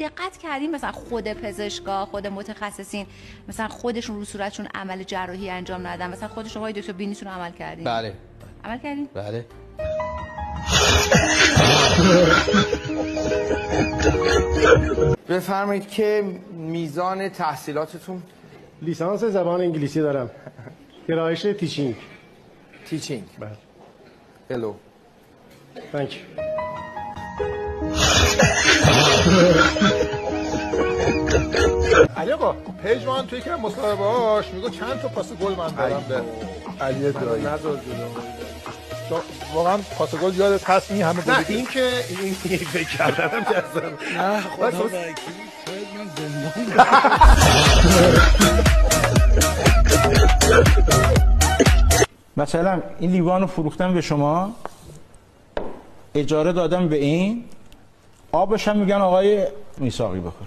دقت کردیم مثلا خود پزشکا، خود متخصصین مثلا خودشون رو صورتشون عمل جراحی انجام ندادن؟ مثلا خود شما دکتر بینیتون رو عمل کردین؟ بله. عمل کردین؟ بله. بفرمایید که میزان تحصیلاتتون؟ لیسانس زبان انگلیسی دارم. گرایش تیچینگ. تیچینگ. بله. هلو. تانک. علی آقا پیج من توی که مصاحبه هاش میگه چند تا پاس گل من دارم به علی دایی. نذار جلو. واقعا پاس گل یادت هست این همه گل؟ نه این که این فکر کردم که اصلا نه خدا وکیلی شاید من مثلا این لیوان رو فروختم به شما، اجاره دادم به این، آبش هم میگن آقای میثاقی بخور.